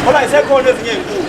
Hola, ese con el niño.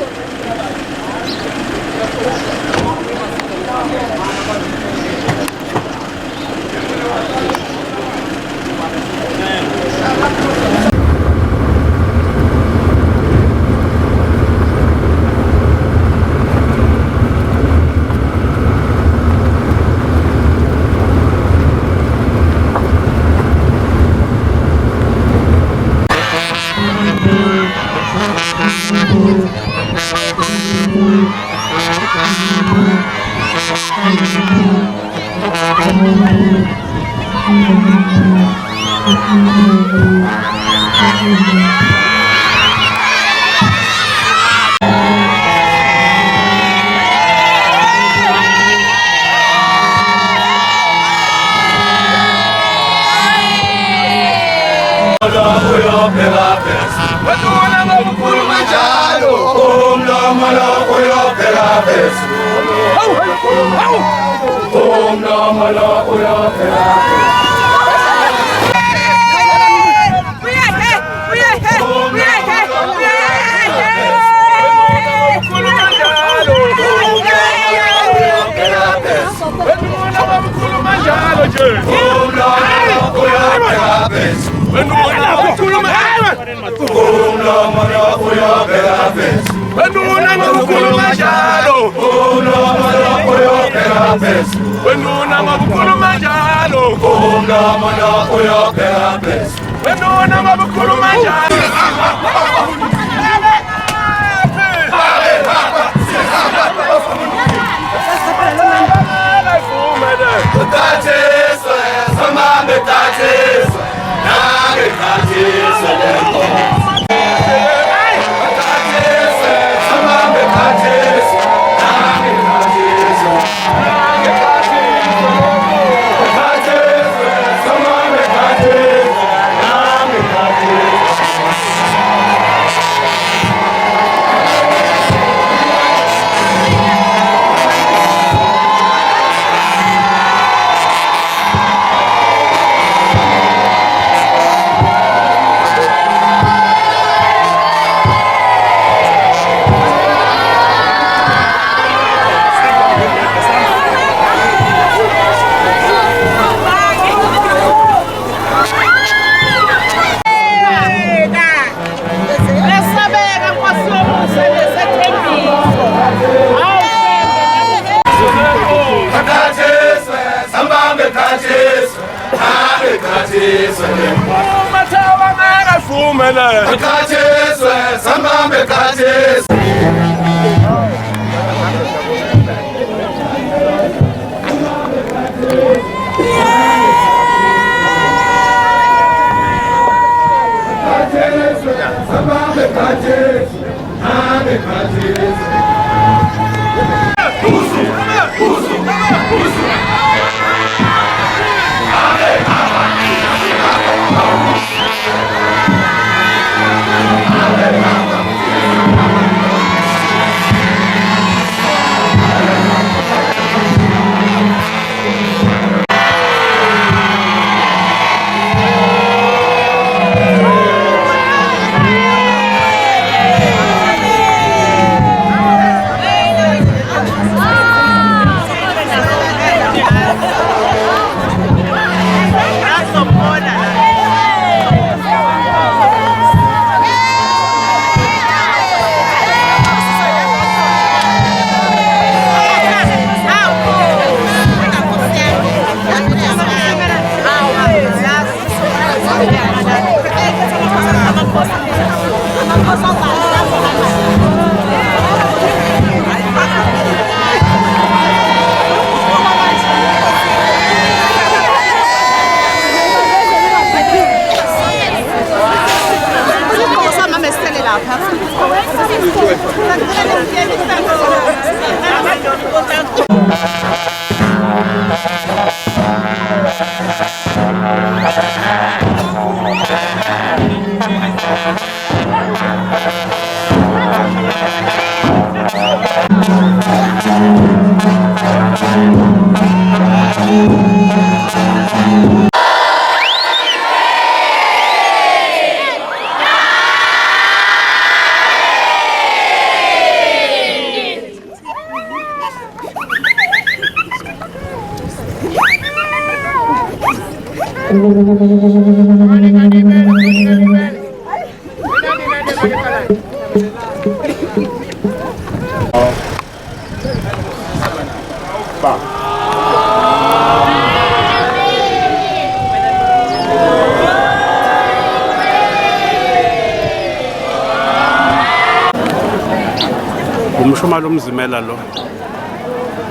Umshumalo umzimela lo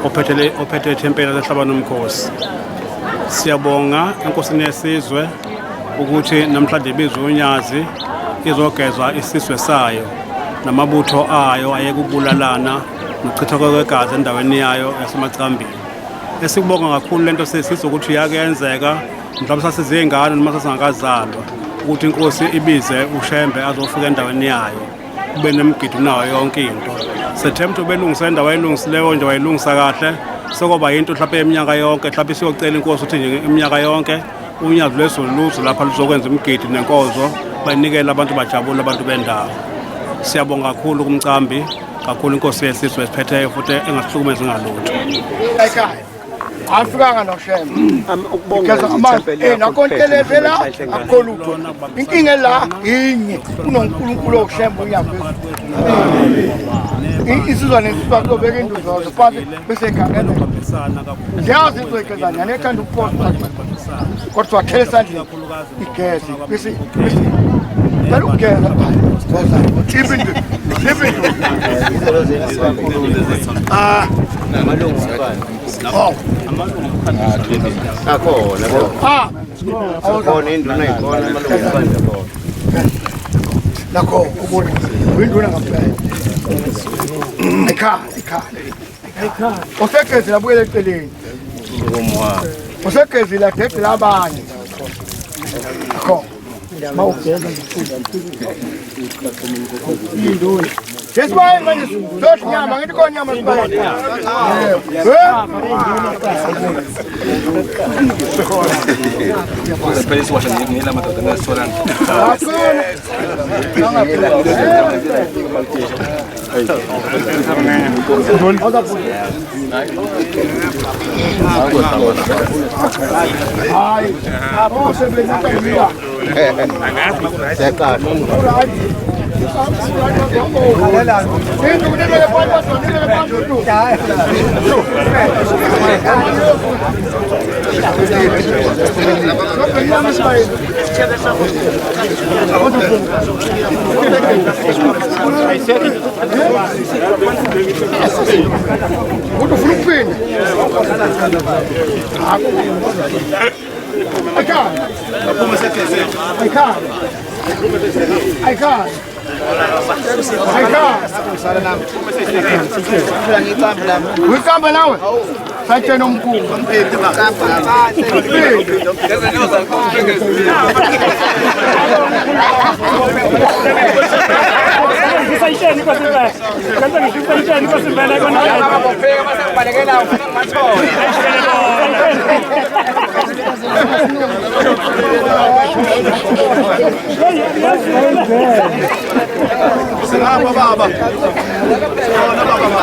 ophethe ithempeli lasehlaba nomkhosi. Siyabonga enkosini yesizwe ukuthi namhlanje ibizwe unyazi izogeza isizwe sayo namabutho ayo ayekubulalana nochitha kwegazi endaweni yayo yasemacambini. Esikubonga kakhulu lento sesizwe ukuthi yakuyenzeka mhlawumbe sasizingane noma sasingakazalwa ukuthi inkosi ibize uShembe azofika endaweni yayo kube nemgido nayo yonke into. Sethemba ubelungisa indawo ayilungisileyo nje wayilungisa kahle sokuba into mhlawumbe eminyaka yonke mhlawumbe siyocela inkosi ukuthi nje iminyaka yonke unyazi lwesoluzo lapha luzokwenza imigidi nenkonzo banikele abantu bajabule abantu bendawo. Siyabonga kakhulu kumcambi kakhulu inkosi yesizwe esiphetheyo futhi engasihlukumezi ngalutho. Afikanga noShembe ukubonga amanzi nakonteleze la akolutho inkinga la inye unoNkulunkulu oShembe uyaphezulu isizwana nesibakubeka induzo phansi bese ekhangela yazi izoyikezana nekhanda ukuposta kodwa wathela esandleni igezi bese Lalu ugeza This way, man, don't yam, I'm going to go I can't. Wikamba nawe sache nomkhulu sayisheni kwasivela kanti ngisayisheni kwasivela kona abofika masebalekela mathole Singaba baba. Sona baba.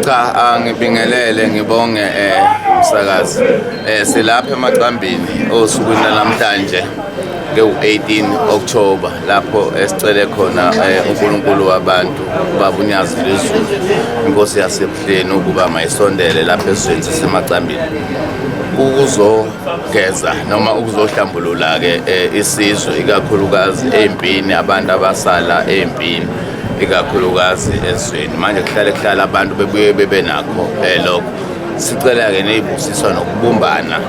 Cha ngibingelele ngibonge umsakazi silapha emaqambini osukwini namhlanje nge-18 October lapho esicele khona uNkulunkulu wabantu ubaba uNyazi Lwezulu inkosi yaseBuhleni ukuba mayisondele lapho esizweni saseMacambini ukuzogeza noma ukuzohlambulula-ke isizwe ikakhulukazi empini abantu abasala empini ikakhulukazi ezweni manje kuhlala abantu bebuye bebe nakho lokho sicela-ke ney'busiswa nokubumbana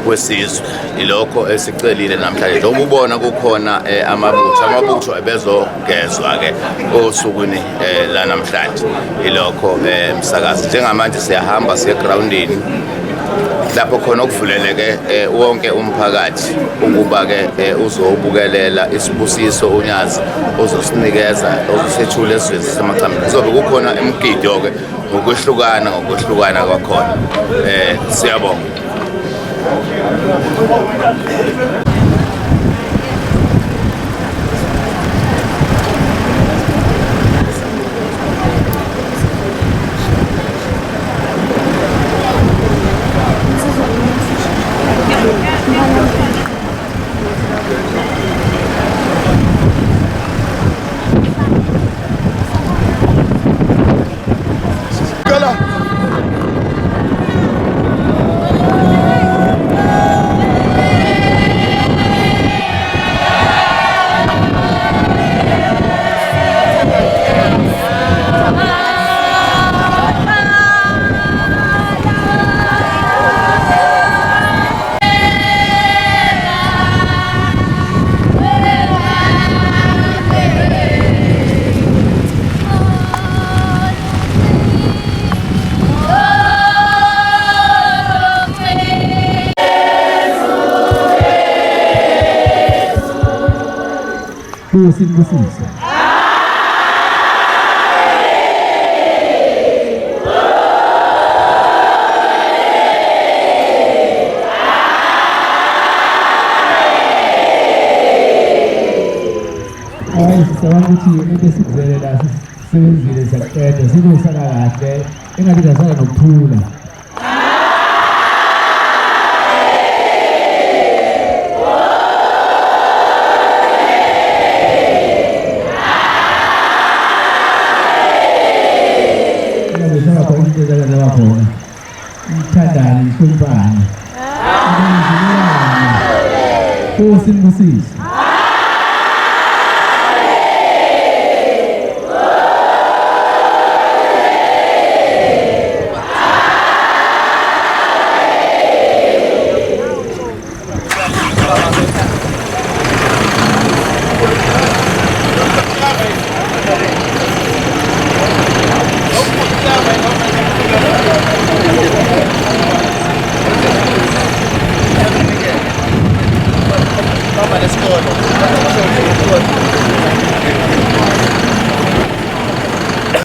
kwesizwe ilokho esicelile namhlanje njengoba ubona kukhona amabutho ebezogezwa-ke osukwini lanamhlanje ilokho msakazi njengamanje siyahamba siye egrawundini lapho khona okuvuleleke wonke umphakathi ukuba-ke uzobukelela isibusiso uNyazi ozosinikeza ozosethula esizweni saseMacambini kuzobe kukhona imigido-ke ngokwehlukana kwakhona siyabonga. Simbusise. Sicabanga ukuthi into esikuvelela sisebenzile siyaqeda sikuyisaka kahle engathi kasala nokuthula. Thandani kumbani Simbusise. Let's go.